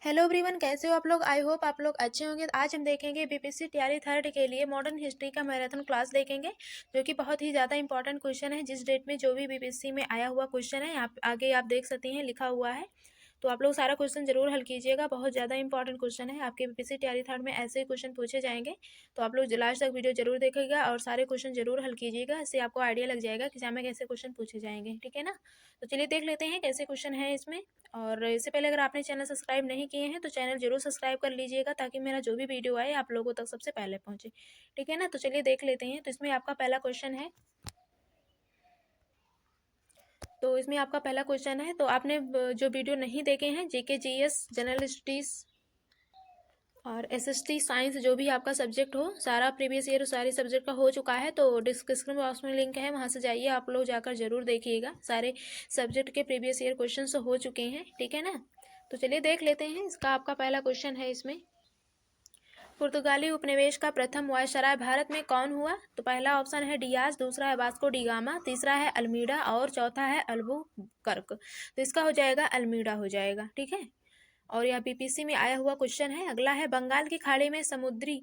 Hello everyone, कैसे हो आप लोग। आई होप आप लोग अच्छे होंगे। तो आज हम देखेंगे बीपीएससी तैयारी थर्ड के लिए मॉडर्न हिस्ट्री का मैराथन क्लास देखेंगे, जो कि बहुत ही ज़्यादा इंपॉर्टेंट क्वेश्चन है। जिस डेट में जो भी बीपीएससी में आया हुआ क्वेश्चन है, आप आगे आप देख सकती हैं लिखा हुआ है। तो आप लोग सारा क्वेश्चन जरूर हल कीजिएगा, बहुत ज़्यादा इंपॉर्टेंट क्वेश्चन है। आपके बीपीएससी तैयारी थर्ड में ऐसे ही क्वेश्चन पूछे जाएंगे, तो आप लोग लास्ट तक वीडियो जरूर देखिएगा और सारे क्वेश्चन जरूर हल कीजिएगा। इससे आपको आइडिया लग जाएगा कि एग्जाम में कैसे क्वेश्चन पूछे जाएंगे, ठीक है ना। तो चलिए देख लेते हैं कैसे क्वेश्चन है इसमें। और इससे पहले अगर आपने चैनल सब्सक्राइब नहीं किए हैं तो चैनल जरूर सब्सक्राइब कर लीजिएगा, ताकि मेरा जो भी वीडियो आए आप लोगों तक सबसे पहले पहुंचे, ठीक है ना। तो चलिए देख लेते हैं। तो इसमें आपका पहला क्वेश्चन है। तो आपने जो वीडियो नहीं देखे हैं, जीके जीएस जनरल स्टडीज और एसएसटी साइंस, जो भी आपका सब्जेक्ट हो, सारा प्रीवियस ईयर सारे सब्जेक्ट का हो चुका है। तो डिस्क्रिप्शन बॉक्स में लिंक है, वहाँ से जाइए, आप लोग जाकर जरूर देखिएगा। सारे सब्जेक्ट के प्रीवियस ईयर क्वेश्चन हो चुके हैं, ठीक है ना। तो चलिए देख लेते हैं। इसका आपका पहला क्वेश्चन है इसमें, पुर्तगाली उपनिवेश का प्रथम वायसराय भारत में कौन हुआ। तो पहला ऑप्शन है डियाज, दूसरा है वास्को डी गामा, तीसरा है अल्मीडा और चौथा है अल्बुकर्क। तो इसका हो जाएगा अल्मीडा हो जाएगा, ठीक है। और यह बीपीएससी में आया हुआ क्वेश्चन है। अगला है, बंगाल की खाड़ी में समुद्री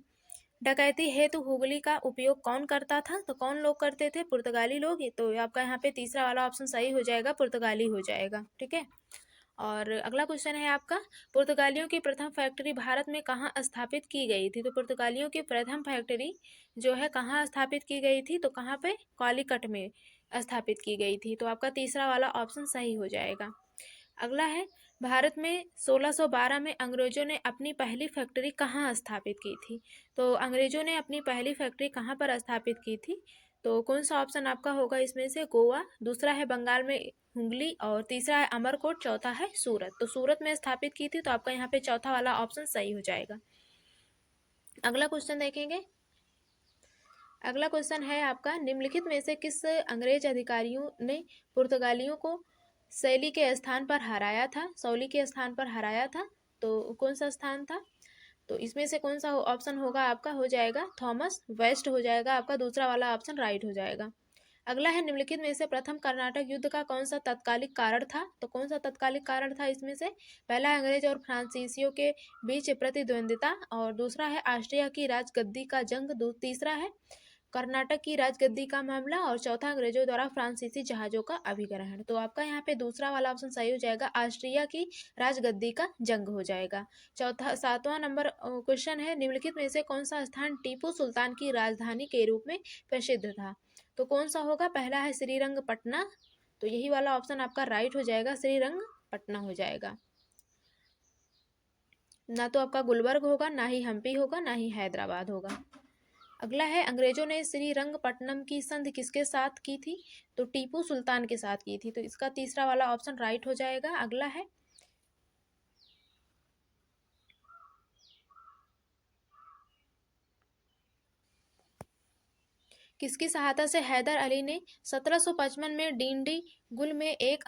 डकैती हेतु हुगली का उपयोग कौन करता था। तो कौन लोग करते थे, पुर्तगाली लोग। तो आपका यहाँ पे तीसरा वाला ऑप्शन सही हो जाएगा, पुर्तगाली हो जाएगा, ठीक है। और अगला क्वेश्चन है आपका, पुर्तगालियों की प्रथम फैक्ट्री भारत में कहाँ स्थापित की गई थी। तो पुर्तगालियों की प्रथम फैक्ट्री जो है कहाँ स्थापित की गई थी, तो कहाँ पे, कालीकट में स्थापित की गई थी। तो आपका तीसरा वाला ऑप्शन सही हो जाएगा। अगला है, भारत में 1612 में अंग्रेजों ने अपनी पहली फैक्ट्री कहाँ स्थापित की थी। तो अंग्रेजों ने अपनी पहली फैक्ट्री कहाँ पर स्थापित की थी। तो कौन सा ऑप्शन आपका होगा इसमें से, गोवा, दूसरा है बंगाल में हुगली और तीसरा है अमरकोट, चौथा है सूरत। तो सूरत में स्थापित की थी, तो आपका यहाँ पे चौथा वाला ऑप्शन सही हो जाएगा। अगला क्वेश्चन देखेंगे। अगला क्वेश्चन है आपका, निम्नलिखित में से किस अंग्रेज अधिकारियों ने पुर्तगालियों को शैली के स्थान पर हराया था, सौली के स्थान पर हराया था। तो कौन सा स्थान था। तो इसमें से कौन सा ऑप्शन होगा आपका, हो जाएगा थॉमस वेस्ट हो जाएगा आपका, दूसरा वाला ऑप्शन राइट हो जाएगा। अगला है, निम्नलिखित में से प्रथम कर्नाटक युद्ध का कौन सा तत्कालिक कारण था। तो कौन सा तत्कालिक कारण था इसमें से, पहला अंग्रेज और फ्रांसीसियों के बीच प्रतिद्वंदिता, और दूसरा है ऑस्ट्रिया की राजगद्दी का जंग, तीसरा है कर्नाटक की राजगद्दी का मामला, और चौथा अंग्रेजों द्वारा फ्रांसीसी जहाजों का अभिग्रहण। तो आपका यहाँ पे दूसरा वाला ऑप्शन सही हो जाएगा, ऑस्ट्रिया की राजगद्दी का जंग हो जाएगा। चौथा सातवां नंबर क्वेश्चन है, निम्नलिखित में से कौन सा स्थान टीपू सुल्तान की राजधानी के रूप में प्रसिद्ध था। तो कौन सा होगा, पहला है श्रीरंगपटना। तो यही वाला ऑप्शन आपका राइट हो जाएगा, श्रीरंगपटना हो जाएगा। ना तो आपका गुलबर्ग होगा, ना ही हम्पी होगा, ना ही हैदराबाद होगा। अगला है, अंग्रेजों ने श्रीरंगपट्टनम की संधि किसके साथ की थी। तो टीपू सुल्तान के साथ की थी। तो इसका तीसरा वाला ऑप्शन राइट हो जाएगा। अगला है, किसकी सहायता से हैदर अली ने 1755 में डिंडी गुल में एक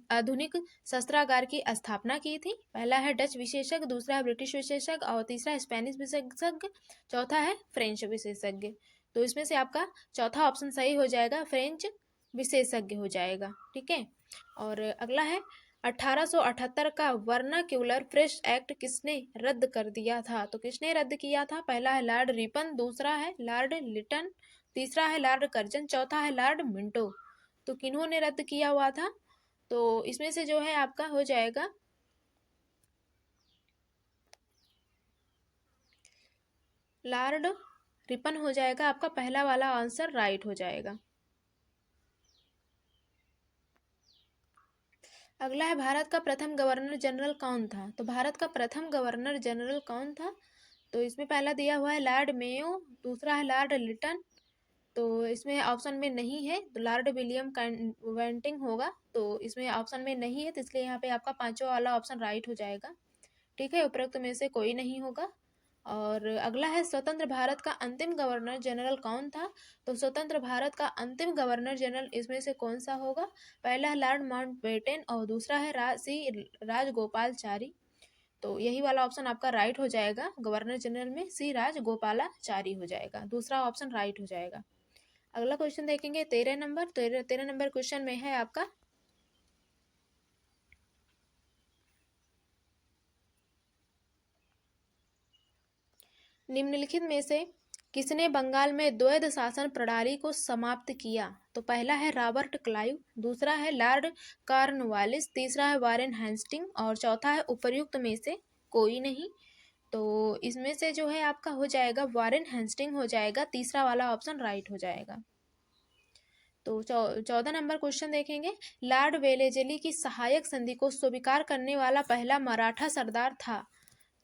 आधुनिक शस्त्रागार की स्थापना की थी। पहला है डच विशेषज्ञ, दूसरा है ब्रिटिश विशेषज्ञ और तीसरा है स्पेनिश विशेषज्ञ, चौथा है फ्रेंच विशेषज्ञ। तो इसमें से आपका चौथा ऑप्शन सही हो जाएगा, फ्रेंच विशेषज्ञ हो जाएगा, ठीक है। और अगला है, 1878 का वर्नाक्यूलर प्रेस एक्ट किसने रद्द कर दिया था। तो किसने रद्द किया था, पहला है लॉर्ड रिपन, दूसरा है लॉर्ड लिटन, तीसरा है लॉर्ड कर्जन, चौथा है लॉर्ड मिंटो। तो किन्होंने रद्द किया हुआ था। तो इसमें से जो है आपका हो जाएगा लॉर्ड रिपन हो जाएगा, आपका पहला वाला आंसर राइट हो जाएगा। अगला है, भारत का प्रथम गवर्नर जनरल कौन था। तो भारत का प्रथम गवर्नर जनरल कौन था। तो इसमें पहला दिया हुआ है लॉर्ड मेयो, दूसरा है लॉर्ड लिटन, तो इसमें ऑप्शन में नहीं है, तो लॉर्ड विलियम वेंटिंग होगा। तो इसमें ऑप्शन में नहीं है, तो इसलिए यहाँ पे आपका पांचवा वाला ऑप्शन राइट हो जाएगा, ठीक है। उपरोक्त में से कोई नहीं होगा। और अगला है, स्वतंत्र भारत का अंतिम गवर्नर जनरल कौन था। तो स्वतंत्र भारत का अंतिम गवर्नर जनरल इसमें से कौन सा होगा, पहला है लॉर्ड माउंटबेटन और दूसरा है राजगोपालाचारी। तो यही वाला ऑप्शन आपका राइट हो जाएगा, गवर्नर जनरल में सी राजगोपालाचारी हो जाएगा, दूसरा ऑप्शन राइट हो जाएगा। अगला क्वेश्चन देखेंगे, 13 नंबर क्वेश्चन में है आपका, निम्नलिखित में से किसने बंगाल में द्वैध शासन प्रणाली को समाप्त किया? तो पहला है रॉबर्ट क्लाइव, दूसरा है लॉर्ड कॉर्नवालिस, तीसरा है वारेन हेस्टिंग और चौथा है उपर्युक्त में से कोई नहीं। तो इसमें से जो है आपका हो जाएगा वारेन हेस्टिंग हो जाएगा, तीसरा वाला ऑप्शन राइट हो जाएगा। तो 14 नंबर क्वेश्चन देखेंगे। लॉर्ड वेलेजली की सहायक संधि को स्वीकार करने वाला पहला मराठा सरदार था।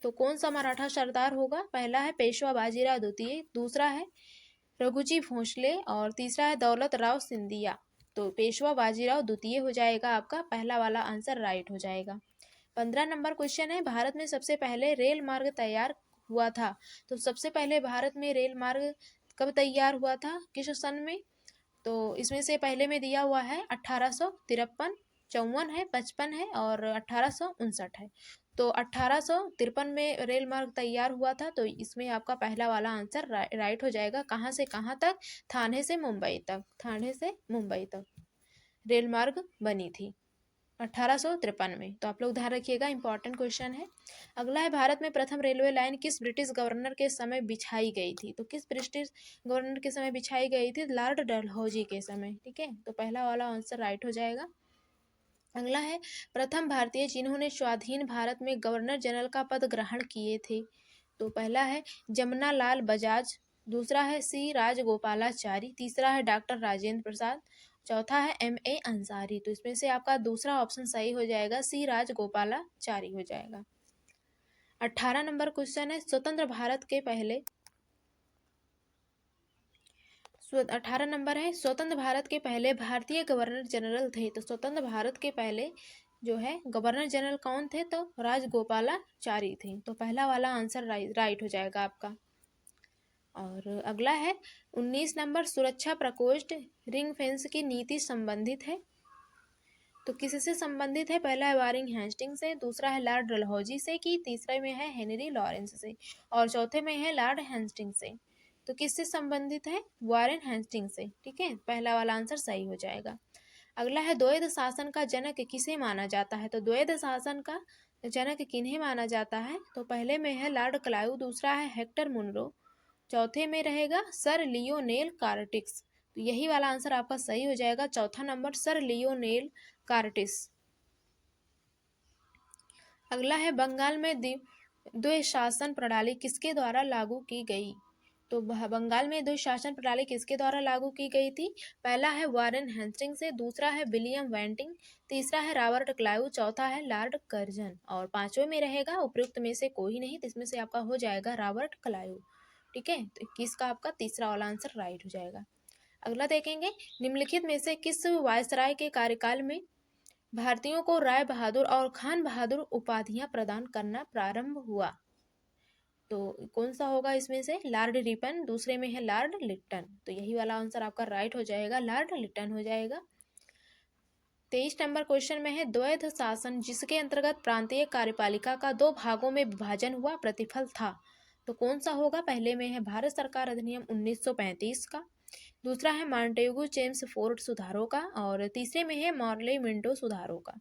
तो कौन सा मराठा सरदार होगा? पहला है पेशवा बाजीराव द्वितीय, दूसरा है रघुजी भोसले और तीसरा है दौलत राव सिंधिया। तो पेशवा बाजीराव द्वितीय हो जाएगा आपका, पहला वाला आंसर राइट हो जाएगा। 15 नंबर क्वेश्चन है। भारत में सबसे पहले रेल मार्ग तैयार हुआ था। तो सबसे पहले भारत में रेल मार्ग कब तैयार हुआ था, किस सन में? तो इसमें से पहले में दिया हुआ है 1853, 54 है, 55 है और 1859 है। तो 1853 में रेल मार्ग तैयार हुआ था। तो इसमें आपका पहला वाला आंसर राइट हो जाएगा। कहाँ से कहाँ तक? थाने से मुंबई तक, थाने से मुंबई तक रेल मार्ग बनी थी 1853 में। तो आप लोग ध्यान रखिएगा, इंपॉर्टेंट क्वेश्चन है। अगला है भारत में प्रथम रेलवे लाइन किस ब्रिटिश गवर्नर के समय बिछाई गई थी? तो किस ब्रिटिश गवर्नर के समय बिछाई गई थी? लॉर्ड डलहौजी के समय। ठीक है, तो पहला वाला आंसर राइट हो जाएगा। अगला है प्रथम भारतीय जिन्होंने स्वाधीन भारत में गवर्नर जनरल का पद ग्रहण किए थे। तो पहला है जमुना लाल बजाज, दूसरा है सी राजगोपालाचारी, तीसरा है डॉक्टर राजेंद्र प्रसाद, चौथा है M.A. अंसारी। तो इसमें से आपका दूसरा ऑप्शन सही हो जाएगा, सी राजगोपालाचारी हो जाएगा। 18 नंबर क्वेश्चन है। स्वतंत्र भारत के पहले 18 नंबर है, स्वतंत्र भारत के पहले भारतीय गवर्नर जनरल थे। तो स्वतंत्र भारत के पहले जो है गवर्नर जनरल कौन थे? तो राजगोपालाचारी थे। तो पहला वाला आंसर राइट हो जाएगा आपका। और अगला है 19 नंबर, सुरक्षा प्रकोष्ठ रिंग फेंस की नीति संबंधित है। तो किससे संबंधित है? पहला है वारेन हेस्टिंग से, दूसरा है लॉर्ड डलहौजी से की, तीसरे में है हेनरी लॉरेंस से और चौथे में है लॉर्ड हेस्टिंग से। तो किससे संबंधित है? वारेन हेस्टिंग से। ठीक है, पहला वाला आंसर सही हो जाएगा। अगला है द्वैध शासन का जनक किसे माना जाता है? तो द्वैध शासन का जनक किन्हें माना जाता है? तो पहले में है लॉर्ड क्लाइव, दूसरा है हेक्टर मुनरो, चौथे में रहेगा सर लियोनेल कार्टिक्स। तो यही वाला आंसर आपका सही हो जाएगा, चौथा नंबर सर लियोनेल कार्टिस। अगला है बंगाल में द्विशासन प्रणाली किसके द्वारा लागू की गई? तो बंगाल में द्विशासन प्रणाली किसके द्वारा लागू की गई थी? पहला है वारेन हेस्टिंग से, दूसरा है विलियम वेंटिंग, तीसरा है रॉबर्ट क्लाइव, चौथा है लॉर्ड कर्जन और पांचवें में रहेगा उपयुक्त में से कोई नहीं। तो इसमें से आपका हो जाएगा रॉबर्ट क्लाइव। ठीक है, तो 21 का आपका तीसरा वाला आंसर राइट हो जाएगा। अगला देखेंगे, निम्नलिखित में से किस वायसराय के कार्यकाल में भारतीयों को राय बहादुर और खान बहादुर उपाधियां प्रदान करना प्रारंभ हुआ? तो कौन सा होगा इसमें से? लॉर्ड रिपन, दूसरे में है लॉर्ड लिट्टन। तो यही वाला आंसर आपका राइट हो जाएगा, लॉर्ड लिट्टन हो जाएगा। 23 नंबर क्वेश्चन में है द्वैध शासन जिसके अंतर्गत प्रांतीय कार्यपालिका का दो भागों में विभाजन हुआ प्रतिफल था। तो कौन सा होगा? पहले में है भारत सरकार अधिनियम 1935 का, दूसरा है मॉन्टेगू जेम्स फोर्ड सुधारों का और तीसरे में है मॉर्ले मिंटो सुधारों का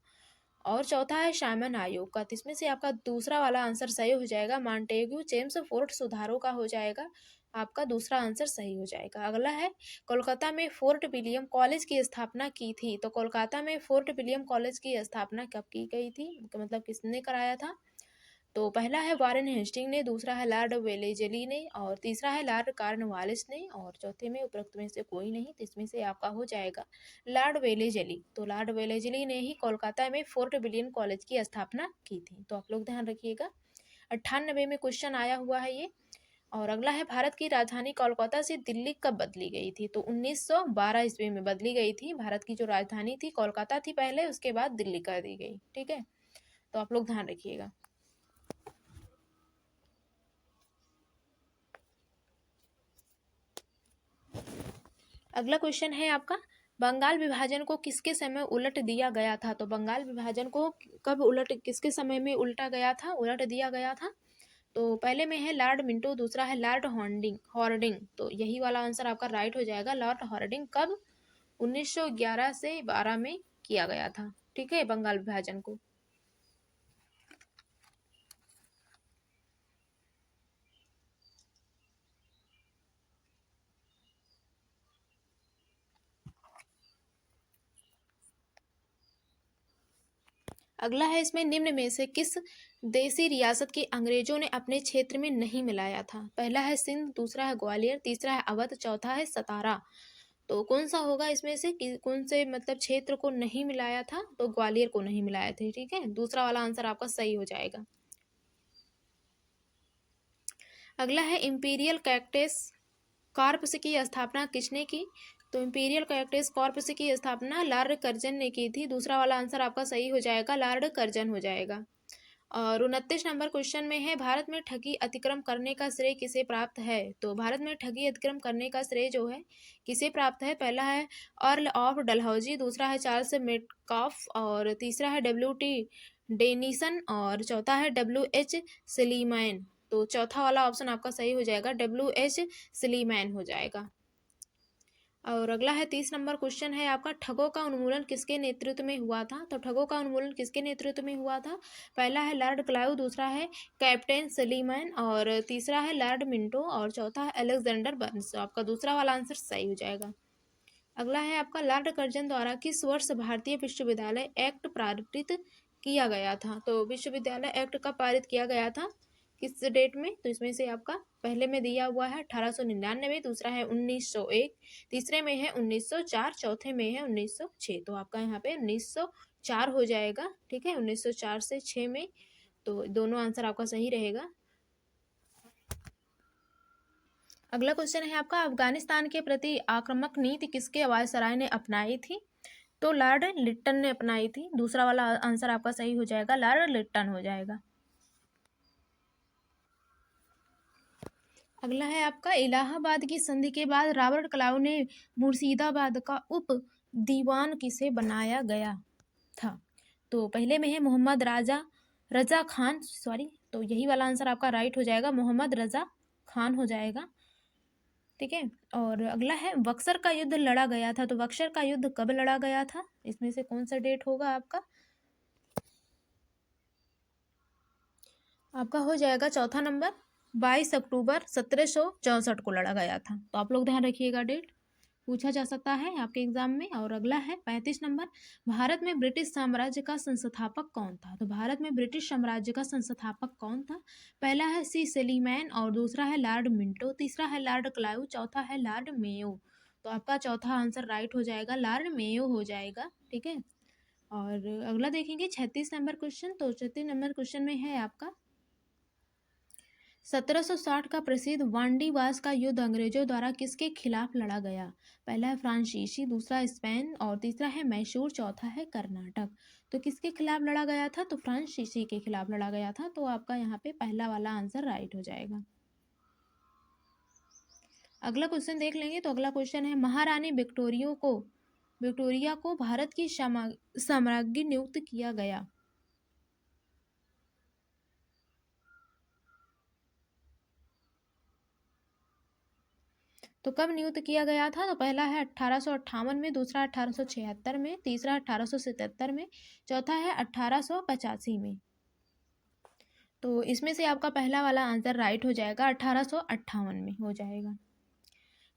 और चौथा है साइमन आयोग का। तो इसमें से आपका दूसरा वाला आंसर सही हो जाएगा, मॉन्टेगू जेम्स फोर्ड सुधारों का हो जाएगा, आपका दूसरा आंसर सही हो जाएगा। अगला है कोलकाता में फोर्ट विलियम कॉलेज की स्थापना की थी। तो कोलकाता में फोर्ट विलियम कॉलेज की स्थापना कब की गई थी, मतलब किसने कराया था? तो पहला है वारेन हेस्टिंग ने, दूसरा है लॉर्ड वेलेजली ने और तीसरा है लॉर्ड कॉर्नवालिस ने और चौथे में उपरोक्त में से कोई नहीं। तो इसमें से आपका हो जाएगा लॉर्ड वेलेजली। तो लॉर्ड वेलेजली ने ही कोलकाता में फोर्ट विलियम कॉलेज की स्थापना की थी। तो आप लोग ध्यान रखिएगा, 98 में क्वेश्चन आया हुआ है ये। और अगला है भारत की राजधानी कोलकाता से दिल्ली कब बदली गई थी? तो 1912 ईस्वी में बदली गई थी। भारत की जो राजधानी थी कोलकाता थी पहले, उसके बाद दिल्ली कर दी गई। ठीक है, तो आप लोग ध्यान रखिएगा। अगला क्वेश्चन है आपका, बंगाल विभाजन को किसके समय उलट दिया गया था? तो बंगाल विभाजन को कब किसके समय में उल्टा गया था, उलट दिया गया था? तो पहले में है लॉर्ड मिंटो, दूसरा है लॉर्ड हॉर्डिंग। तो यही वाला आंसर आपका राइट हो जाएगा, लॉर्ड हॉर्डिंग। कब? 1911 से 12 में किया गया था। ठीक है, बंगाल विभाजन को। अगला है इसमें निम्न में से किस देसी रियासत के अंग्रेजों ने अपने क्षेत्र में नहीं मिलाया था? पहला है सिंध, दूसरा है ग्वालियर, तीसरा है अवध, चौथा है सतारा। तो कौन सा होगा इसमें से कि कौन से मतलब क्षेत्र को नहीं मिलाया था? तो ग्वालियर को नहीं मिलाया थे। ठीक है, दूसरा वाला आंसर आपका सही हो जाएगा। अगला है इंपीरियल कैक्टस कॉर्प्स की स्थापना किसने की? तो इंपीरियल कैक्टस कॉर्प्स की स्थापना लॉर्ड कर्जन ने की थी। दूसरा वाला आंसर आपका सही हो जाएगा, लॉर्ड कर्जन हो जाएगा। और 29 नंबर क्वेश्चन में है भारत में ठगी अतिक्रम करने का श्रेय किसे प्राप्त है? तो भारत में ठगी अतिक्रम करने का श्रेय जो है किसे प्राप्त है? पहला है अर्ल ऑफ डलहौजी, दूसरा है चार्ल्स मेटकाफ, और तीसरा है WT डेनिसन, और चौथा है WH सिलीमैन। तो चौथा वाला ऑप्शन आपका सही हो जाएगा, WH सिलीमैन हो जाएगा। और अगला है 30 नंबर क्वेश्चन है आपका, ठगों का उन्मूलन किसके नेतृत्व में हुआ था? तो ठगों का उन्मूलन किसके नेतृत्व में हुआ था? पहला है लॉर्ड क्लाइव, दूसरा है कैप्टन सलीमैन, और तीसरा है लॉर्ड मिंटो, और चौथा है अलेक्जेंडर बर्न्स। तो आपका दूसरा वाला आंसर सही हो जाएगा। अगला है आपका लॉर्ड कर्जन द्वारा किस वर्ष भारतीय विश्वविद्यालय एक्ट पारित किया गया था? तो विश्वविद्यालय एक्ट का पारित किया गया था किस डेट में? तो इसमें से आपका पहले में दिया हुआ है 1899, दूसरा है 1901, तीसरे में है 1904, चौथे में है 1906। तो आपका यहाँ पे 1904 हो जाएगा। ठीक है, 1904 से 6 में, तो दोनों आंसर आपका सही रहेगा। अगला क्वेश्चन है आपका, अफगानिस्तान के प्रति आक्रामक नीति किसके वायसराय ने अपनाई थी? तो लॉर्ड लिट्टन ने अपनाई थी। दूसरा वाला आंसर आपका सही हो जाएगा, लॉर्ड लिट्टन हो जाएगा। अगला है आपका, इलाहाबाद की संधि के बाद रॉबर्ट क्लाइव ने मुर्शिदाबाद का उप दीवान किसे बनाया गया था? तो पहले में है मोहम्मद रजा खान, सॉरी, तो यही वाला आंसर आपका राइट हो जाएगा, मोहम्मद रजा खान हो जाएगा। ठीक है, और अगला है बक्सर का युद्ध लड़ा गया था। तो बक्सर का युद्ध कब लड़ा गया था? इसमें से कौन सा डेट होगा आपका? आपका हो जाएगा चौथा नंबर, 22 अक्टूबर 1764 को लड़ा गया था। तो आप लोग ध्यान रखिएगा, डेट पूछा जा सकता है आपके एग्जाम में। और अगला है 35 नंबर, भारत में ब्रिटिश साम्राज्य का संस्थापक कौन था? तो भारत में ब्रिटिश साम्राज्य का संस्थापक कौन था? पहला है सी सेलीमैन, और दूसरा है लॉर्ड मिंटो, तीसरा है लॉर्ड क्लाइव, चौथा है लॉर्ड मेयो। तो आपका चौथा आंसर राइट हो जाएगा, लॉर्ड मेयो हो जाएगा। ठीक है, और अगला देखेंगे 36 नंबर क्वेश्चन। तो 36 नंबर क्वेश्चन में है आपका, 1760 का प्रसिद्ध वांडीवास का युद्ध अंग्रेजों द्वारा किसके खिलाफ लड़ा गया? पहला है फ्रांसीसी, दूसरा स्पेन, और तीसरा है मैसूर, चौथा है कर्नाटक। तो किसके खिलाफ लड़ा गया था? तो फ्रांसीसी के खिलाफ लड़ा गया था। तो आपका यहाँ पे पहला वाला आंसर राइट हो जाएगा। अगला क्वेश्चन देख लेंगे। तो अगला क्वेश्चन है, महारानी विक्टोरिया को भारत की सम्राज्ञी नियुक्त किया गया। तो कब नियुक्त किया गया था? तो पहला है 1858 में, दूसरा 1876 में, तीसरा 1877 में, चौथा है 1885 में। तो इसमें से आपका पहला वाला आंसर राइट हो जाएगा, 1858 में हो जाएगा।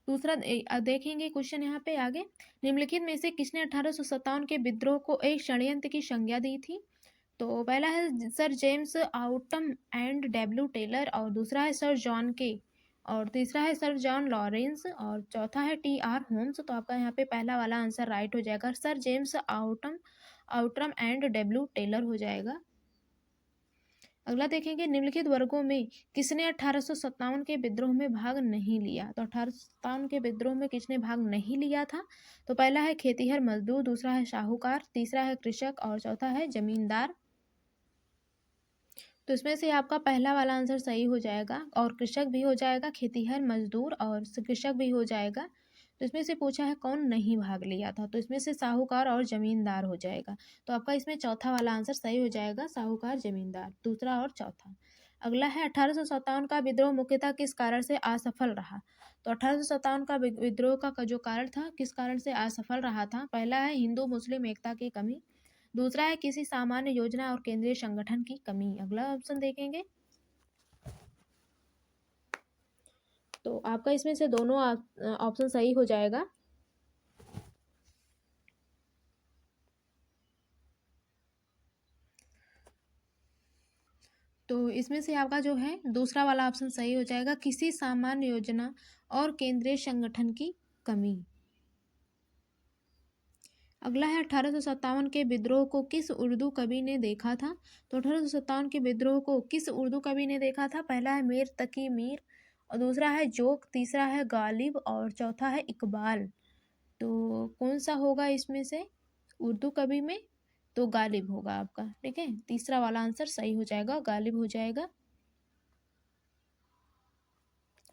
दूसरा देखेंगे क्वेश्चन यहाँ पे आगे, निम्नलिखित में से किसने 1857 के विद्रोह को एक षड्यंत्र की संज्ञा दी थी? तो पहला है sir James Outram and W Taylor, और दूसरा है सर जॉन के, और तीसरा है सर जॉन लॉरेंस, और चौथा है TR होम्स। तो आपका यहाँ पे पहला वाला आंसर राइट हो जाएगा, sir James Outram and W Taylor हो जाएगा। अगला देखेंगे, निम्नलिखित वर्गों में किसने 1857 के विद्रोह में भाग नहीं लिया? तो 1857 के विद्रोह में किसने भाग नहीं लिया था? तो पहला है खेतीहर मजदूर, दूसरा है साहूकार, तीसरा है कृषक, और चौथा है जमींदार। तो इसमें से आपका पहला वाला आंसर सही हो जाएगा, और कृषक भी हो जाएगा, खेतीहर मजदूर और कृषक भी हो जाएगा। तो इसमें से पूछा है कौन नहीं भाग लिया था? तो इसमें से साहूकार और जमींदार हो जाएगा। तो आपका इसमें चौथा वाला आंसर सही हो जाएगा, साहूकार जमींदार, दूसरा और चौथा। अगला है 1857 का विद्रोह मुख्यतः किस कारण से असफल रहा? तो 1857 का विद्रोह का जो कारण था, किस कारण से असफल रहा था? पहला है हिंदू मुस्लिम एकता की कमी, दूसरा है किसी सामान्य योजना और केंद्रीय संगठन की कमी। अगला ऑप्शन देखेंगे। तो आपका इसमें से दोनों ऑप्शन सही हो जाएगा। तो इसमें से आपका जो है दूसरा वाला ऑप्शन सही हो जाएगा, किसी सामान्य योजना और केंद्रीय संगठन की कमी। अगला है 1857 के विद्रोह को किस उर्दू कवि ने देखा था? तो 1857 के विद्रोह को किस उर्दू कवि ने देखा था? पहला है मीर तकी मीर, और दूसरा है जोक, तीसरा है गालिब, और चौथा है इकबाल। तो कौन सा होगा इसमें से उर्दू कवि में? तो गालिब होगा आपका, ठीक है, तीसरा वाला आंसर सही हो जाएगा, गालिब हो जाएगा।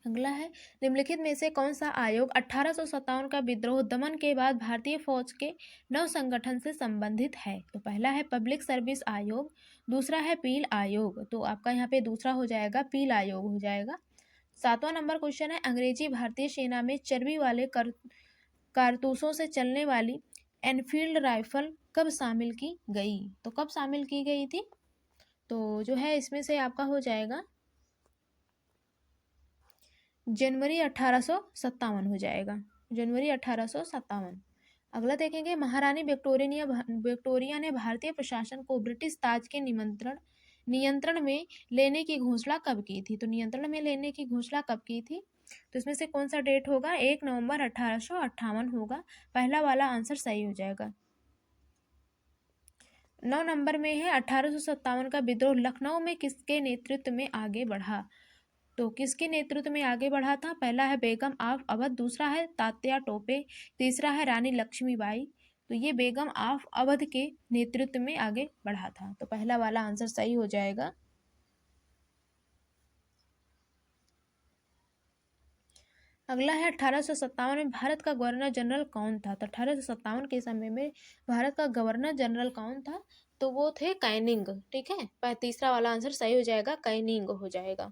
अगला है निम्नलिखित में से कौन सा आयोग 1857 का विद्रोह दमन के बाद भारतीय फौज के नव संगठन से संबंधित है? तो पहला है पब्लिक सर्विस आयोग, दूसरा है पील आयोग, तो आपका यहाँ पे दूसरा हो जाएगा, पील आयोग हो जाएगा। 7वां नंबर क्वेश्चन है अंग्रेजी भारतीय सेना में चर्बी वाले कारतूसों से चलने वाली एनफील्ड राइफल कब शामिल की गई? तो कब शामिल की गई थी? तो जो है इसमें से आपका हो जाएगा जनवरी 1857 हो जाएगा, जनवरी 1857। अगला देखेंगे महारानी विक्टोरिया ने भारतीय प्रशासन को ब्रिटिश ताज के नियंत्रण में लेने की घोषणा कब की थी? तो नियंत्रण में लेने की घोषणा कब की थी? तो इसमें से कौन सा डेट होगा? 1 नवंबर 1858 होगा, पहला वाला आंसर सही हो जाएगा। 9 नंबर में है 1857 का विद्रोह लखनऊ में किसके नेतृत्व में आगे बढ़ा? तो किसके नेतृत्व में आगे बढ़ा था? पहला है बेगम ऑफ अवध, दूसरा है तात्या टोपे, तीसरा है रानी लक्ष्मीबाई। तो ये बेगम ऑफ अवध के नेतृत्व में आगे बढ़ा था, तो पहला वाला आंसर सही हो जाएगा। अगला है 1857 में भारत का गवर्नर जनरल कौन था? तो 1857 के समय में भारत का गवर्नर जनरल कौन था? तो वो थे कैनिंग, ठीक है, पर तीसरा वाला आंसर सही हो जाएगा, कैनिंग हो जाएगा।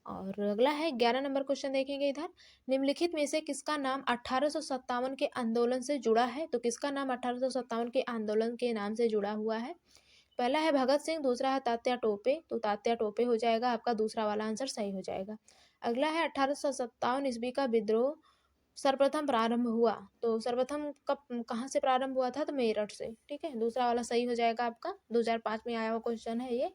और अगला है 11 नंबर क्वेश्चन देखेंगे इधर, निम्नलिखित में से किसका नाम 1857 के आंदोलन से जुड़ा है? तो किसका नाम 1857 के आंदोलन के नाम से जुड़ा हुआ है? पहला है भगत सिंह, दूसरा है तात्या टोपे, तो तात्या टोपे हो जाएगा आपका, दूसरा वाला आंसर सही हो जाएगा। अगला है 1857 ईस्वी का विद्रोह सर्वप्रथम प्रारंभ हुआ, तो सर्वप्रथम कब कहाँ से प्रारंभ हुआ था? तो मेरठ से, ठीक है, दूसरा वाला सही हो जाएगा आपका, 2005 में आया हुआ क्वेश्चन है ये।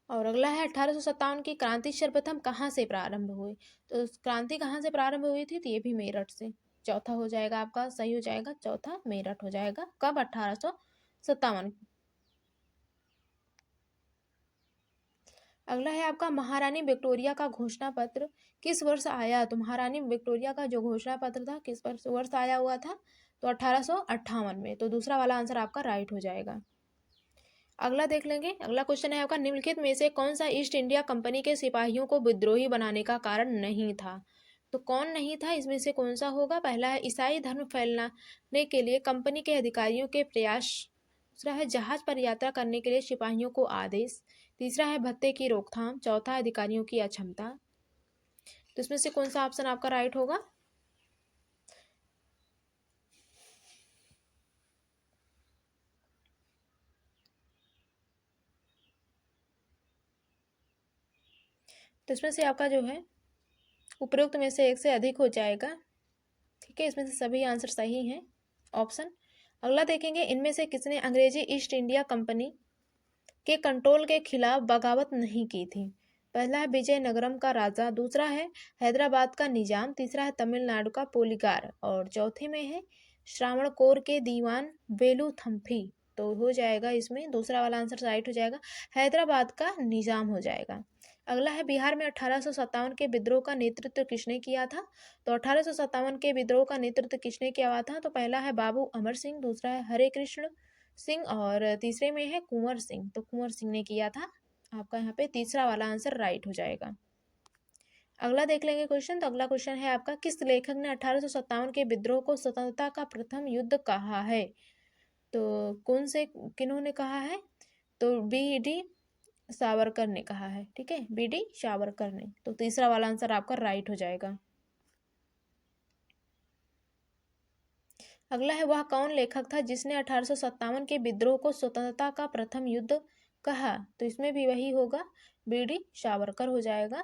और अगला है 1857 की क्रांति सर्वप्रथम कहाँ से प्रारंभ हुई? तो क्रांति कहाँ से प्रारंभ हुई थी? तो ये भी मेरठ से, चौथा हो जाएगा आपका, सही हो जाएगा, चौथा मेरठ हो जाएगा। कब? 1857। अगला है आपका महारानी विक्टोरिया का घोषणा पत्र किस वर्ष आया? तो महारानी विक्टोरिया का जो घोषणा पत्र था किस वर्ष आया हुआ था? तो 1858 में, तो दूसरा वाला आंसर आपका राइट हो जाएगा। अगला देख लेंगे, अगला क्वेश्चन है आपका निम्नलिखित में से कौन सा ईस्ट इंडिया कंपनी के सिपाहियों को विद्रोही बनाने का कारण नहीं था? तो कौन नहीं था, इसमें से कौन सा होगा? पहला है ईसाई धर्म फैलाने के लिए कंपनी के अधिकारियों के प्रयास, दूसरा है जहाज पर यात्रा करने के लिए सिपाहियों को आदेश, तीसरा है भत्ते की रोकथाम, चौथा है अधिकारियों की अक्षमता। तो इसमें से कौन सा ऑप्शन आपका राइट होगा? तो इसमें से आपका जो है उपरोक्त में से एक से अधिक हो जाएगा, ठीक है, इसमें से सभी आंसर सही हैं ऑप्शन। अगला देखेंगे, इनमें से किसने अंग्रेजी ईस्ट इंडिया कंपनी के कंट्रोल के खिलाफ बगावत नहीं की थी? पहला है विजयनगरम का राजा, दूसरा है हैदराबाद का निजाम, तीसरा है तमिलनाडु का पोलीगार, और चौथे में है श्रावणकोर के दीवान वेलुथम्पी। तो हो जाएगा इसमें दूसरा वाला आंसर राइट हो जाएगा, हैदराबाद का निजाम हो जाएगा। अगला है बिहार में 1857 के विद्रोह का नेतृत्व किसने किया था? तो 1857 के विद्रोह का नेतृत्व किसने किया हुआ था? तो पहला है बाबू अमर सिंह, दूसरा है हरे कृष्ण सिंह, और तीसरे में है कुंवर सिंह, तो कुंवर सिंह ने किया था आपका, यहाँ पे तीसरा वाला आंसर राइट हो जाएगा। अगला देख लेंगे क्वेश्चन, तो अगला क्वेश्चन है आपका किस लेखक ने 1857 के विद्रोह को स्वतंत्रता का प्रथम युद्ध कहा है? तो कौन से किन्होंने कहा है? तो बी डी सावरकर ने कहा है, ठीक है, बी डी सावरकर ने, तो तीसरा वाला आंसर आपका राइट हो जाएगा। अगला है वह कौन लेखक था जिसने 1857 के विद्रोह को स्वतंत्रता का प्रथम युद्ध कहा? तो इसमें भी वही होगा, बी डी सावरकर हो जाएगा।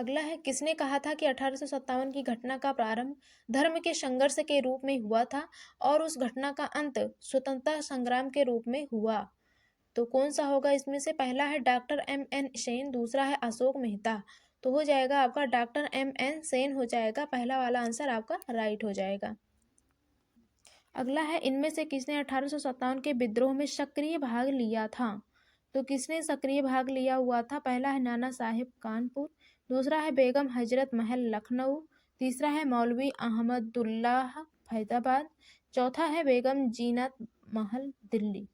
अगला है, किसने कहा था कि 1857 की घटना का प्रारंभ धर्म के संघर्ष के रूप में हुआ था और उस घटना का अंत स्वतंत्रता संग्राम के रूप में हुआ? तो कौन सा होगा इसमें से? पहला है डॉक्टर M.N. सेन, दूसरा है अशोक मेहता। तो हो जाएगा आपका डॉक्टर M.N. सेन हो जाएगा, पहला वाला आंसर आपका राइट हो जाएगा। अगला है, इनमें से किसने 1857 के विद्रोह में सक्रिय भाग लिया था? तो किसने सक्रिय भाग लिया हुआ था? पहला है नाना साहिब कानपुर, दूसरा है बेगम हजरत महल लखनऊ, तीसरा है मौलवी अहमदुल्लाह फैजाबाद, चौथा है बेगम जीनत महल दिल्ली।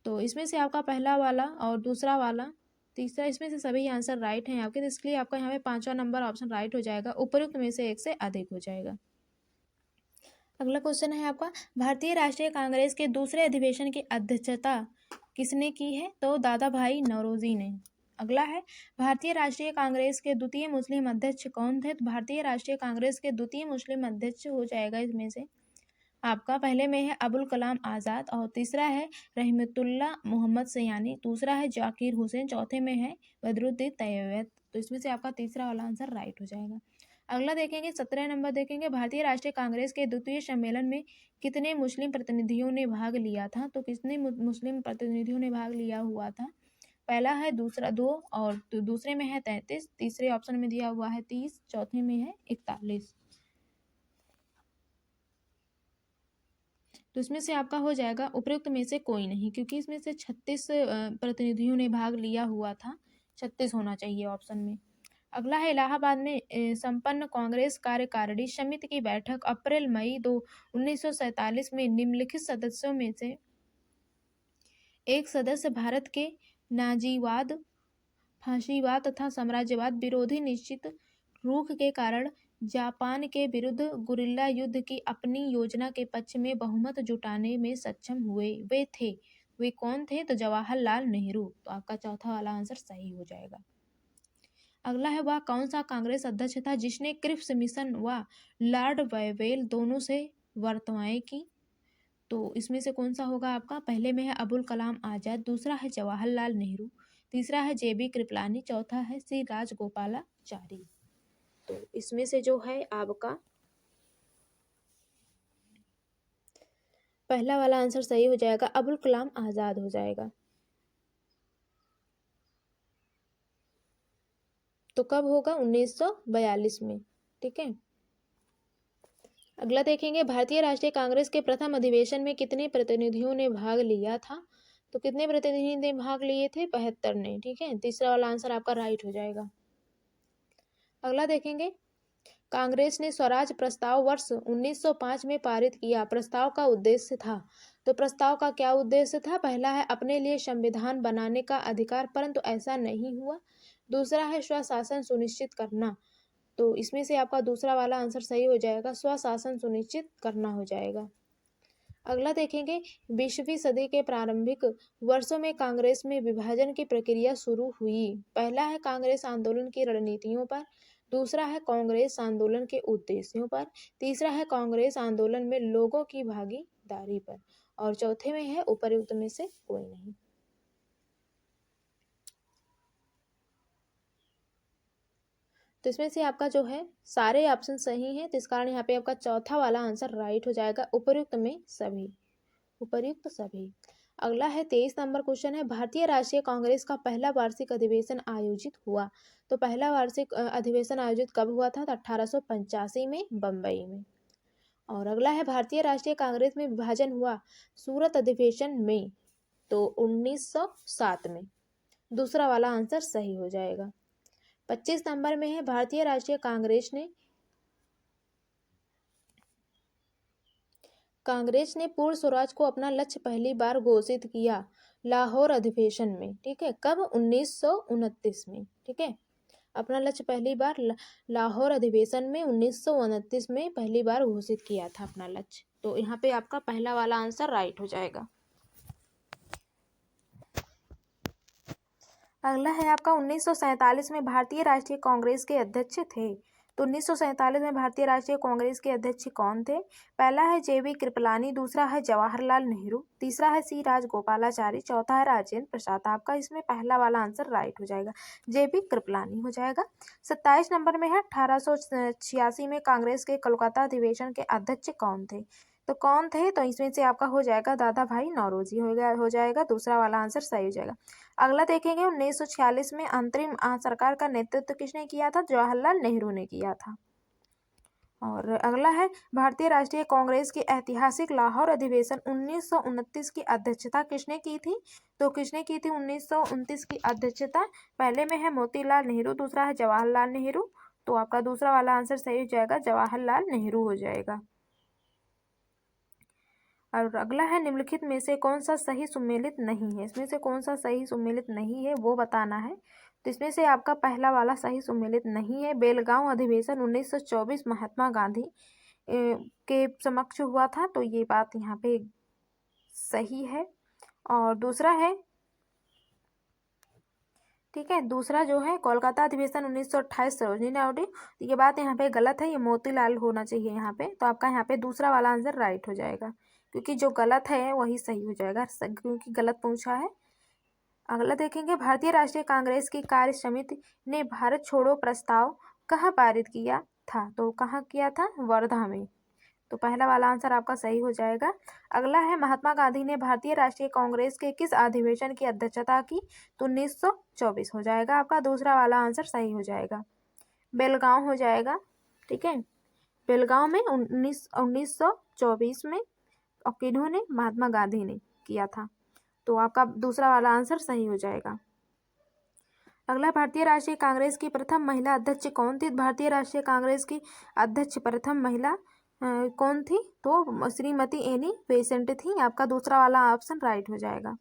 तो इसमें से आपका पहला वाला और दूसरा वाला तीसरा, इसमें से सभी आंसर राइट हैं आपके, तो इसलिए आपका यहाँ पे 5वां नंबर ऑप्शन राइट हो जाएगा, उपयुक्त में से एक से अधिक हो जाएगा। अगला क्वेश्चन है आपका, भारतीय राष्ट्रीय कांग्रेस के दूसरे अधिवेशन की अध्यक्षता किसने की है? तो दादा भाई नौरोजी ने। अगला है, भारतीय राष्ट्रीय कांग्रेस के द्वितीय मुस्लिम अध्यक्ष कौन थे? तो भारतीय राष्ट्रीय कांग्रेस के द्वितीय मुस्लिम अध्यक्ष हो जाएगा इसमें से आपका, पहले में है अबुल कलाम आज़ाद और तीसरा है रहमतुल्लाह मोहम्मद सयानी, दूसरा है जाकिर हुसैन, चौथे में है बदरुद्दीन तैयब। तो इसमें से आपका तीसरा वाला आंसर राइट हो जाएगा। अगला देखेंगे 17 नंबर देखेंगे, भारतीय राष्ट्रीय कांग्रेस के द्वितीय सम्मेलन में कितने मुस्लिम प्रतिनिधियों ने भाग लिया था? तो कितने मुस्लिम प्रतिनिधियों ने भाग लिया हुआ था? पहला है 2 और दूसरे में है 33, तीसरे ऑप्शन में दिया हुआ है 30, चौथे में है 41। तो इसमें से आपका हो जाएगा उपयुक्त में से कोई नहीं, क्योंकि इसमें से 36 प्रतिनिधियों ने भाग लिया हुआ था, 36 होना चाहिए ऑप्शन में। अगला है, इलाहाबाद में संपन्न कांग्रेस कार्यकारिणी समिति की बैठक अप्रैल मई 1947 में निम्नलिखित सदस्यों में से एक सदस्य भारत के नाजीवाद, फांसीवाद तथा साम्राज्यवाद विरोधी निश्चित रुख के कारण जापान के विरुद्ध गुरिल्ला युद्ध की अपनी योजना के पक्ष में बहुमत जुटाने में सक्षम हुए, वे कौन थे? तो जवाहरलाल नेहरू। तो आपका चौथा वाला आंसर सही हो जाएगा। अगला है, वह कौन सा कांग्रेस अध्यक्ष था जिसने क्रिप्स मिशन व लॉर्ड वेवेल दोनों से वार्ताएं की? तो इसमें से कौन सा होगा आपका? पहले में है अबुल कलाम आजाद, दूसरा है जवाहरलाल नेहरू, तीसरा है JB कृपलानी, चौथा है श्री राजगोपालाचारी। तो इसमें से जो है आपका पहला वाला आंसर सही हो जाएगा, अबुल कलाम आजाद हो जाएगा। तो कब होगा? 1942 में। ठीक है, अगला देखेंगे, भारतीय राष्ट्रीय कांग्रेस के प्रथम अधिवेशन में कितने प्रतिनिधियों ने भाग लिया था? तो कितने प्रतिनिधि ने भाग लिए थे? 72 ने। ठीक है, तीसरा वाला आंसर आपका राइट हो जाएगा। अगला देखेंगे, कांग्रेस ने स्वराज प्रस्ताव वर्ष 1905 में पारित किया, प्रस्ताव का उद्देश्य था? तो प्रस्ताव का क्या उद्देश्य था? पहला है अपने लिए संविधान बनाने का अधिकार, परंतु ऐसा नहीं हुआ, दूसरा है स्वशासन सुनिश्चित करना। तो इसमें से आपका दूसरा वाला आंसर सही हो जाएगा, स्वशासन सुनिश्चित करना हो जाएगा। अगला देखेंगे, 20वीं सदी के प्रारंभिक वर्षों में कांग्रेस में विभाजन की प्रक्रिया शुरू हुई। पहला है कांग्रेस आंदोलन की रणनीतियों पर, दूसरा है कांग्रेस आंदोलन के उद्देश्यों पर, तीसरा है कांग्रेस आंदोलन में लोगों की भागीदारी पर, और चौथे में है उपर्युक्त में से कोई नहीं। तो इसमें से आपका जो है सारे ऑप्शन सही हैं, तो इस कारण यहाँ पे आपका चौथा वाला आंसर राइट हो जाएगा, उपर्युक्त में सभी, उपर्युक्त सभी। अगला है 23 नंबर क्वेश्चन है, भारतीय राष्ट्रीय कांग्रेस का पहला वार्षिक अधिवेशन आयोजित हुआ? तो पहला वार्षिक अधिवेशन आयोजित कब हुआ था? तो 1885 में बम्बई में। और अगला है, भारतीय राष्ट्रीय कांग्रेस में विभाजन हुआ सूरत अधिवेशन में? तो 1907 में। दूसरा वाला आंसर सही हो जाएगा। 25 नंबर में है, भारतीय राष्ट्रीय कांग्रेस ने पूर्ण स्वराज को अपना लक्ष्य पहली बार घोषित किया लाहौर अधिवेशन में। ठीक है, कब? 1929 में। ठीक है, अपना लक्ष्य पहली बार लाहौर अधिवेशन में 1929 में पहली बार घोषित किया था अपना लक्ष्य। तो यहाँ पे आपका पहला वाला आंसर राइट हो जाएगा। अगला है आपका 1947 में भारतीय राष्ट्रीय कांग्रेस के अध्यक्ष थे? तो 1947 में भारतीय राष्ट्रीय कांग्रेस के अध्यक्ष कौन थे? पहला है JB कृपलानी, दूसरा है जवाहरलाल नेहरू, तीसरा है C राजगोपालाचारी, चौथा है राजेंद्र प्रसाद। आपका इसमें पहला वाला आंसर राइट हो जाएगा, JB कृपलानी हो जाएगा। 27 नंबर में है 1886 में कांग्रेस के कोलकाता अधिवेशन के अध्यक्ष कौन थे? तो कौन थे? तो इसमें से आपका हो जाएगा दादा भाई नौरोजी हो जाएगा, दूसरा वाला आंसर सही हो जाएगा। अगला देखेंगे 1946 में अंतरिम सरकार का नेतृत्व किसने किया था? जवाहरलाल नेहरू ने किया था। और अगला है भारतीय राष्ट्रीय कांग्रेस की ऐतिहासिक लाहौर अधिवेशन 1929 की अध्यक्षता किसने की थी? तो किसने की थी 1929 की अध्यक्षता? पहले में है मोतीलाल नेहरू, दूसरा है जवाहरलाल नेहरू। तो आपका दूसरा वाला आंसर सही हो जाएगा, जवाहरलाल नेहरू हो जाएगा। और अगला है निम्नलिखित में से कौन सा सही सुमेलित नहीं है? इसमें से कौन सा सही सुमेलित नहीं है वो बताना है। तो इसमें से आपका पहला वाला सही सुमेलित नहीं है, बेलगांव अधिवेशन 1924 महात्मा गांधी के समक्ष हुआ था, तो ये बात यहाँ पे सही है। और दूसरा है, ठीक है, दूसरा जो है कोलकाता अधिवेशन 1928 सरोजिनी नायडू, ये बात यहाँ पे गलत है, ये मोतीलाल होना चाहिए यहाँ पे। तो आपका यहाँ पे दूसरा वाला आंसर राइट हो जाएगा, क्योंकि जो गलत है वही सही हो जाएगा, क्योंकि गलत पूछा है। अगला देखेंगे भारतीय राष्ट्रीय कांग्रेस की कार्य समिति ने भारत छोड़ो प्रस्ताव कहाँ पारित किया था? तो कहाँ किया था? वर्धा में। तो पहला वाला आंसर आपका सही हो जाएगा। अगला है महात्मा गांधी ने भारतीय राष्ट्रीय कांग्रेस के किस अधिवेशन की अध्यक्षता की? तो 1924 हो जाएगा, आपका दूसरा वाला आंसर सही हो जाएगा, बेलगांव हो जाएगा। ठीक है, बेलगांव में 1924 में और किन्होंने? महात्मा गांधी ने किया था। तो आपका दूसरा वाला आंसर सही हो जाएगा। अगला भारतीय राष्ट्रीय कांग्रेस की प्रथम महिला अध्यक्ष कौन थी? भारतीय राष्ट्रीय कांग्रेस की अध्यक्ष प्रथम महिला कौन थी? तो श्रीमती एनी बेसेंट थी। आपका दूसरा वाला ऑप्शन राइट हो जाएगा।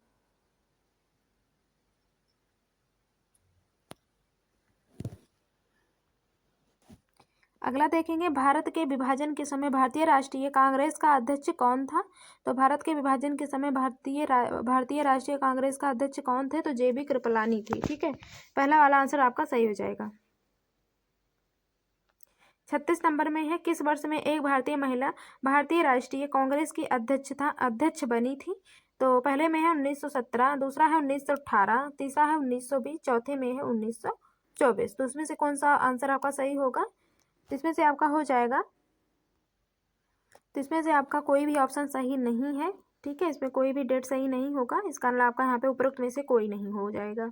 अगला देखेंगे भारत के विभाजन के समय भारतीय राष्ट्रीय कांग्रेस का अध्यक्ष कौन था? तो भारत के विभाजन के समय भारतीय राष्ट्रीय कांग्रेस का अध्यक्ष कौन थे? तो JB कृपलानी थी। ठीक है, पहला वाला आंसर आपका सही हो जाएगा। 36 नंबर में है किस वर्ष में एक भारतीय महिला भारतीय राष्ट्रीय कांग्रेस की अध्यक्ष बनी थी? तो पहले में है 1917, दूसरा है 1918, तीसरा है 1920, चौथे में है 1924। तो उसमें से कौन सा आंसर आपका सही होगा? इसमें से आपका हो जाएगा, तो इसमें से आपका कोई भी ऑप्शन सही नहीं है। ठीक है, इसमें कोई भी डेट सही नहीं होगा, इस कारण आपका यहाँ पे उपरोक्त में से कोई नहीं हो जाएगा।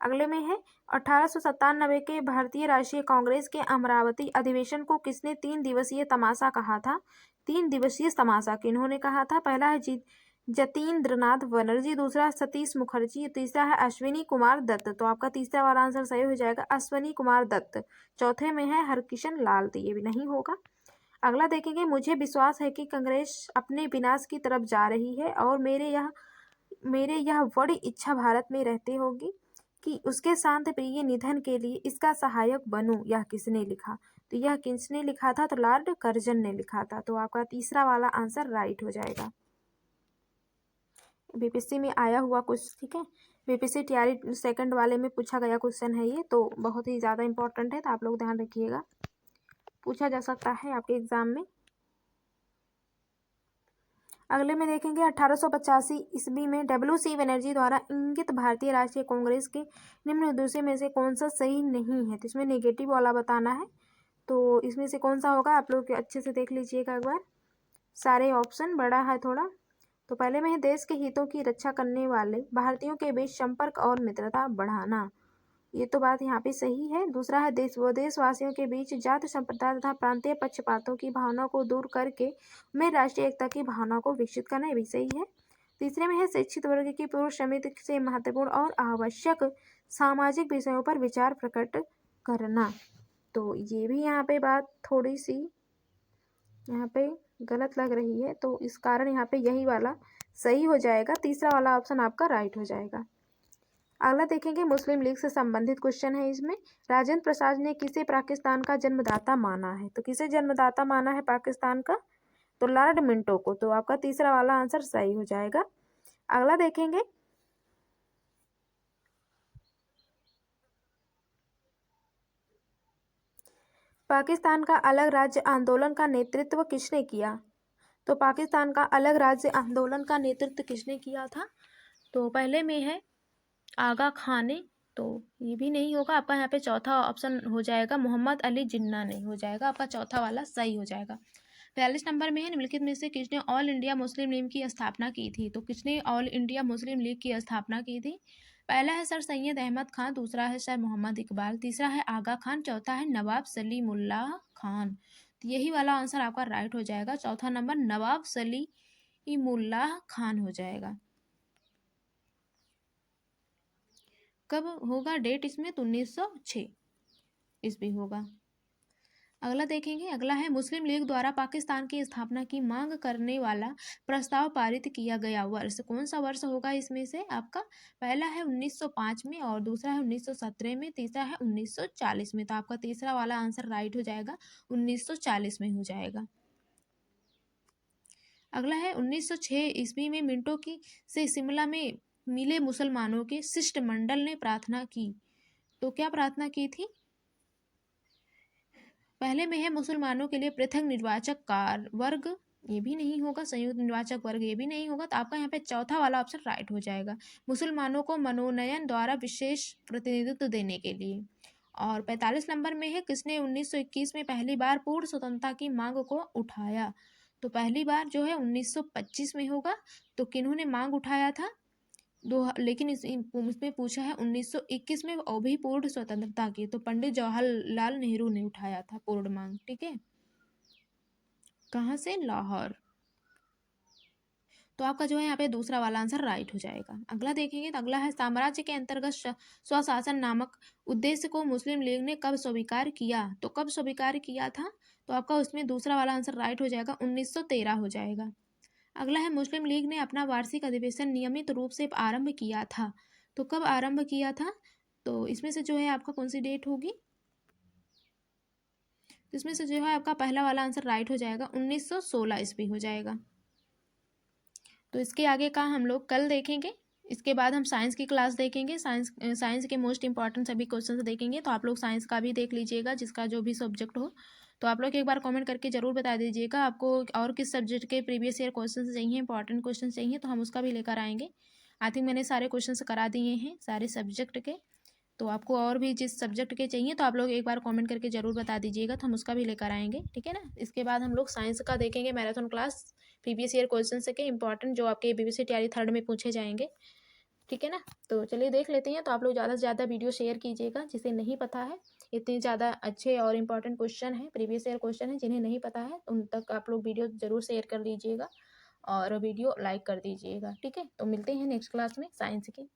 अगले में है 1897 के भारतीय राष्ट्रीय कांग्रेस के अमरावती अधिवेशन को किसने 3 दिवसीय तमाशा कहा था? 3 दिवसीय तमाशा किन्होंने कहा था? पहला है जतीन्द्रनाथ बनर्जी, दूसरा सतीश मुखर्जी, तीसरा है अश्विनी कुमार दत्त। तो आपका तीसरा वाला आंसर सही हो जाएगा, अश्विनी कुमार दत्त। चौथे में है हरकिशन लाल, तो ये भी नहीं होगा। अगला देखेंगे मुझे विश्वास है कि कांग्रेस अपने विनाश की तरफ जा रही है और मेरे यह बड़ी इच्छा भारत में रहते होगी कि उसके शांत प्रिय निधन के लिए इसका सहायक बनूं। यह किसने लिखा? तो यह किसने लिखा था? तो लॉर्ड कर्जन ने लिखा था। तो आपका तीसरा वाला आंसर राइट हो जाएगा। बीपीएससी में आया हुआ कुछ, ठीक है, बीपीएससी तैयारी सेकंड वाले में पूछा गया क्वेश्चन है ये, तो बहुत ही ज़्यादा इंपॉर्टेंट है, तो आप लोग ध्यान रखिएगा, पूछा जा सकता है आपके एग्जाम में। अगले में देखेंगे 1885 ईस्वी में WC बनर्जी द्वारा इंगित भारतीय राष्ट्रीय कांग्रेस के निम्न उद्देश्य में से कौन सा सही नहीं है? तो इसमें नेगेटिव वाला बताना है। तो इसमें से कौन सा होगा? आप लोग अच्छे से देख लीजिएगा एक बार, सारे ऑप्शन बड़ा है थोड़ा। तो पहले में है देश के हितों की रक्षा करने वाले भारतीयों के बीच संपर्क और मित्रता बढ़ाना, ये तो बात यहाँ पे सही है। दूसरा है देशवासियों के बीच जाति संप्रदाय तथा प्रांतीय पक्षपातों की भावना को दूर करके में राष्ट्रीय एकता की भावना को विकसित करना, ये भी सही है। तीसरे में है शिक्षित वर्ग की पूर्व समिति से महत्वपूर्ण और आवश्यक सामाजिक विषयों पर विचार प्रकट करना, तो ये भी यहाँ पे बात थोड़ी सी यहाँ पे गलत लग रही है, तो इस कारण यहाँ पे यही वाला सही हो जाएगा, तीसरा वाला ऑप्शन आपका राइट हो जाएगा। अगला देखेंगे मुस्लिम लीग से संबंधित क्वेश्चन है। इसमें राजेंद्र प्रसाद ने किसे पाकिस्तान का जन्मदाता माना है? तो किसे जन्मदाता माना है पाकिस्तान का? तो लॉर्ड मिंटो को। तो आपका तीसरा वाला आंसर सही हो जाएगा। अगला देखेंगे पाकिस्तान का अलग राज्य आंदोलन का नेतृत्व किसने किया? तो पाकिस्तान का अलग राज्य आंदोलन का नेतृत्व किसने किया था? तो पहले में है आगा खान ने, तो ये भी नहीं होगा आपका, यहाँ पे चौथा ऑप्शन हो जाएगा मोहम्मद अली जिन्ना नहीं हो जाएगा, आपका चौथा वाला सही हो जाएगा। 42 नंबर में है निम्नलिखित में से किसने ऑल इंडिया मुस्लिम लीग की स्थापना की थी? तो किसने ऑल इंडिया मुस्लिम लीग की स्थापना की थी? पहला है सर सैयद अहमद खान, दूसरा है सर मोहम्मद इकबाल, तीसरा है आगा खान, चौथा है नवाब सलीमुल्लाह खान। तो यही वाला आंसर आपका राइट हो जाएगा, चौथा नंबर नवाब सलीमुल्लाह खान हो जाएगा। कब होगा डेट इसमें? तो 1906 ईस्वी होगा। अगला देखेंगे, अगला है मुस्लिम लीग द्वारा पाकिस्तान की स्थापना की मांग करने वाला प्रस्ताव पारित किया गया वर्ष कौन सा वर्ष होगा? इसमें से आपका पहला है 1905 में, और दूसरा है 1917 में, तीसरा है 1940 में। तो आपका तीसरा वाला आंसर राइट हो जाएगा, 1940 में हो जाएगा। अगला है 1906 ईस्वी में मिंटो की से शिमला में मिले मुसलमानों के शिष्टमंडल ने प्रार्थना की। तो क्या प्रार्थना की थी? पहले में है मुसलमानों के लिए पृथक निर्वाचक कार वर्ग, ये भी नहीं होगा, संयुक्त निर्वाचक वर्ग ये भी नहीं होगा। तो आपका यहाँ पे चौथा वाला ऑप्शन राइट हो जाएगा, मुसलमानों को मनोनयन द्वारा विशेष प्रतिनिधित्व देने के लिए। और 45 नंबर में है किसने 1921 में पहली बार पूर्ण स्वतंत्रता की मांग को उठाया? तो पहली बार जो है 1925 में होगा। तो किन्होंने मांग उठाया था? लेकिन इसमें पूछा है 1921 में, वो भी पूर्ण स्वतंत्रता की। तो पंडित जवाहरलाल नेहरू ने उठाया था पूर्ण मांग, ठीक है। कहाँ से? लाहौर। तो आपका जो है यहाँ पे दूसरा वाला आंसर राइट हो जाएगा। अगला देखेंगे, तो अगला है साम्राज्य के अंतर्गत स्वशासन नामक उद्देश्य को मुस्लिम लीग ने कब स्वीकार किया? तो कब स्वीकार किया था? तो आपका उसमें दूसरा वाला आंसर राइट हो जाएगा, 1913 हो जाएगा। अगला है मुस्लिम लीग ने अपना वार्षिक अधिवेशन नियमित रूप से आरंभ किया था। तो कब आरंभ किया था? तो इसमें से जो है आपका कौन सी डेट होगी? तो इसमें से जो है आपका पहला वाला आंसर राइट हो जाएगा, 1916 ईस्वी हो जाएगा। तो इसके आगे का हम लोग कल देखेंगे। इसके बाद हम साइंस की क्लास देखेंगे, साइंस के मोस्ट इंपॉर्टेंट सभी क्वेश्चंस देखेंगे। तो आप लोग साइंस का भी देख लीजिएगा, जिसका जो भी सब्जेक्ट हो। तो आप लोग एक बार कमेंट करके जरूर बता दीजिएगा आपको और किस सब्जेक्ट के प्रीवियस ईयर क्वेश्चन चाहिए, इंपॉर्टेंट क्वेश्चन चाहिए, तो हम उसका भी लेकर आएंगे। आई थिंक मैंने सारे क्वेश्चन करा दिए हैं सारे सब्जेक्ट के। तो आपको और भी जिस सब्जेक्ट के चाहिए तो आप लोग एक बार कमेंट करके ज़रूर बता दीजिएगा, तो हम उसका भी लेकर आएंगे, ठीक है ना। इसके बाद हम लोग साइंस का देखेंगे marathon class, previous year question के इंपॉर्टेंट जो आपके बीबीसी टीआरई थर्ड में पूछे जाएंगे, ठीक है ना। तो चलिए देख लेते हैं। तो आप लोग ज़्यादा से ज़्यादा वीडियो शेयर कीजिएगा, जिसे नहीं पता है, इतने ज़्यादा अच्छे और इंपॉर्टेंट क्वेश्चन हैं, प्रीवियस ईयर क्वेश्चन हैं, जिन्हें नहीं पता है उन तक आप लोग वीडियो ज़रूर शेयर कर दीजिएगा और वीडियो लाइक कर दीजिएगा, ठीक है। तो मिलते हैं नेक्स्ट क्लास में साइंस की।